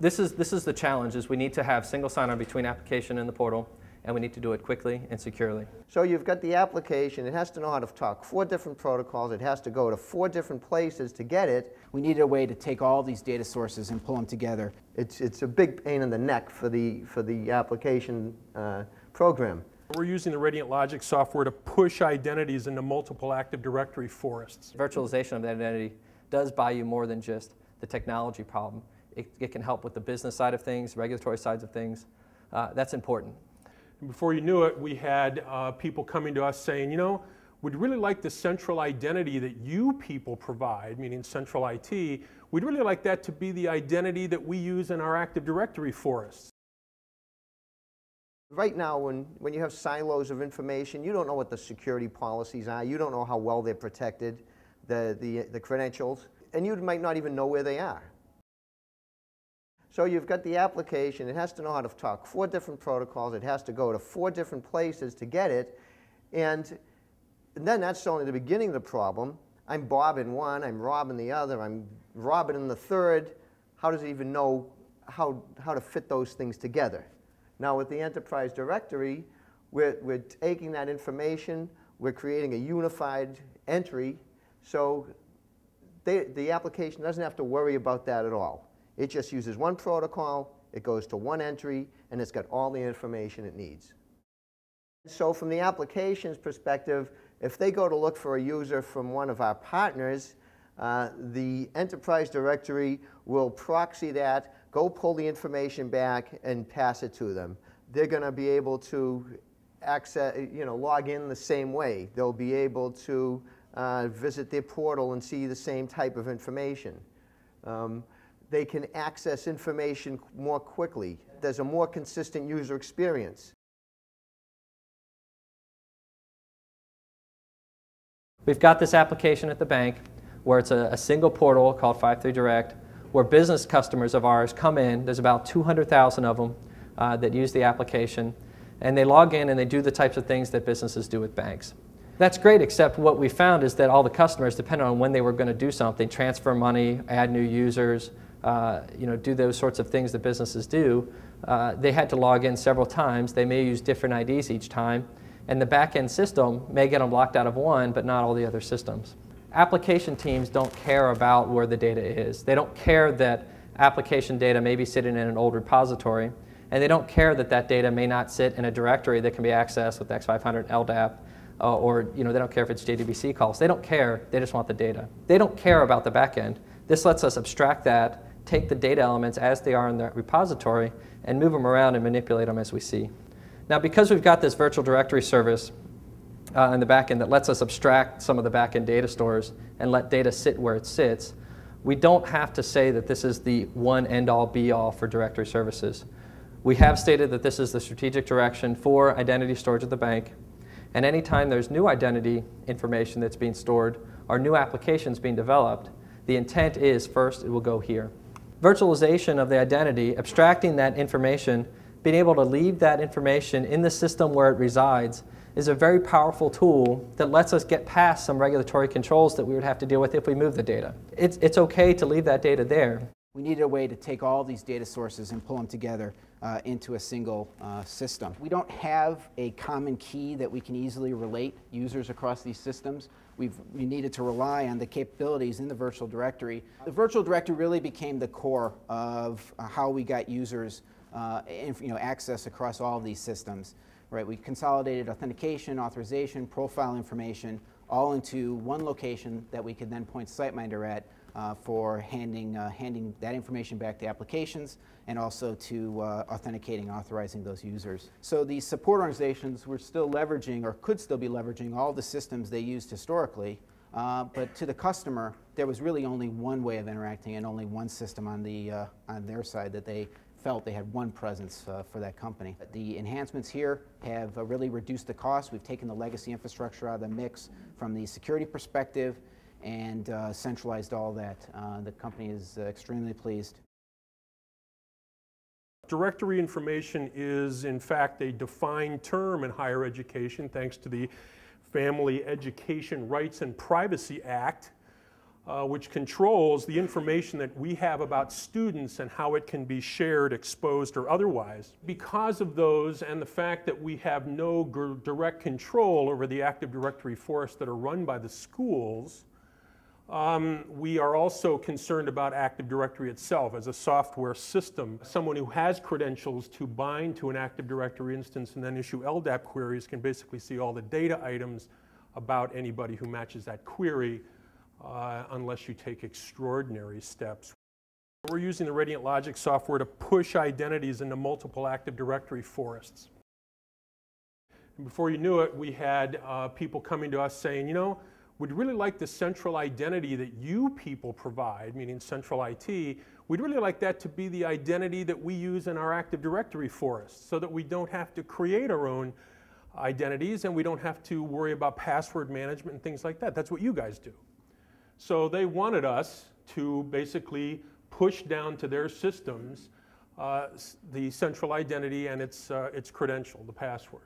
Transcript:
This is the challenge, is we need to have single sign-on between application and the portal, and we need to do it quickly and securely. So you've got the application, it has to know how to talk 4 different protocols, it has to go to 4 different places to get it. We needed a way to take all these data sources and pull them together. It's a big pain in the neck for the application program. We're using the Radiant Logic software to push identities into multiple Active Directory forests. Virtualization of the identity does buy you more than just the technology problem. It can help with the business side of things, regulatory sides of things. That's important. And before you knew it, we had people coming to us saying, you know, we'd really like the central identity that you people provide, meaning central IT, we'd really like that to be the identity that we use in our Active Directory forests. Right now, when you have silos of information, you don't know what the security policies are, you don't know how well they're protected, the credentials, and you might not even know where they are. So you've got the application, it has to know how to talk 4 different protocols, it has to go to 4 different places to get it, and then that's only the beginning of the problem. I'm Bob in one, I'm Rob in the other, I'm Robin in the third. How does it even know how to fit those things together? Now with the enterprise directory, we're taking that information, we're creating a unified entry, so the application doesn't have to worry about that at all. It just uses one protocol, it goes to one entry, and it's got all the information it needs. So from the application's perspective, if they go to look for a user from one of our partners, the enterprise directory will proxy that, go pull the information back, and pass it to them. They're going to be able to access, log in the same way. They'll be able to visit their portal and see the same type of information. They can access information more quickly. There's a more consistent user experience. We've got this application at the bank where it's a single portal called 53 Direct, where business customers of ours come in. There's about 200,000 of them that use the application, and they log in and they do the types of things that businesses do with banks. That's great, except what we found is that all the customers, depending on when they were going to do something, transfer money, add new users, do those sorts of things that businesses do, they had to log in several times. They may use different IDs each time, and the back-end system may get them locked out of one, but not all the other systems. Application teams don't care about where the data is. They don't care that application data may be sitting in an old repository, and they don't care that that data may not sit in a directory that can be accessed with X500 LDAP, or they don't care if it's JDBC calls. They don't care, they just want the data. They don't care about the back end. This lets us abstract that, take the data elements as they are in the repository, and move them around and manipulate them as we see. Now, because we've got this virtual directory service in the back end that lets us abstract some of the back end data stores and let data sit where it sits, we don't have to say that this is the one end-all be-all for directory services. We have stated that this is the strategic direction for identity storage at the bank, and anytime there's new identity information that's being stored or new applications being developed, the intent is first it will go here. Virtualization of the identity, abstracting that information, being able to leave that information in the system where it resides, is a very powerful tool that lets us get past some regulatory controls that we would have to deal with if we move the data. It's okay to leave that data there. We needed a way to take all these data sources and pull them together into a single system. We don't have a common key that we can easily relate users across these systems. We needed to rely on the capabilities in the virtual directory. The virtual directory really became the core of how we got users access across all of these systems. Right, we consolidated authentication, authorization, profile information all into one location that we could then point SiteMinder at for handing that information back to applications and also to authenticating, authorizing those users. So these support organizations were still leveraging, or could still be leveraging, all the systems they used historically, but to the customer, there was really only one way of interacting and only one system on their side that they felt they had one presence for that company. The enhancements here have really reduced the cost. We've taken the legacy infrastructure out of the mix from the security perspective and centralized all that. The company is extremely pleased. Directory information is, in fact, a defined term in higher education thanks to the Family Education Rights and Privacy Act. which controls the information that we have about students and how it can be shared, exposed, or otherwise. Because of those and the fact that we have no direct control over the Active Directory forests that are run by the schools, we are also concerned about Active Directory itself as a software system. Someone who has credentials to bind to an Active Directory instance and then issue LDAP queries can basically see all the data items about anybody who matches that query, unless you take extraordinary steps. We're using the Radiant Logic software to push identities into multiple Active Directory forests. And before you knew it, we had people coming to us saying, you know, we'd really like the central identity that you people provide, meaning central IT, we'd really like that to be the identity that we use in our Active Directory forest so that we don't have to create our own identities and we don't have to worry about password management and things like that. That's what you guys do. So they wanted us to basically push down to their systems the central identity and its credential, the password.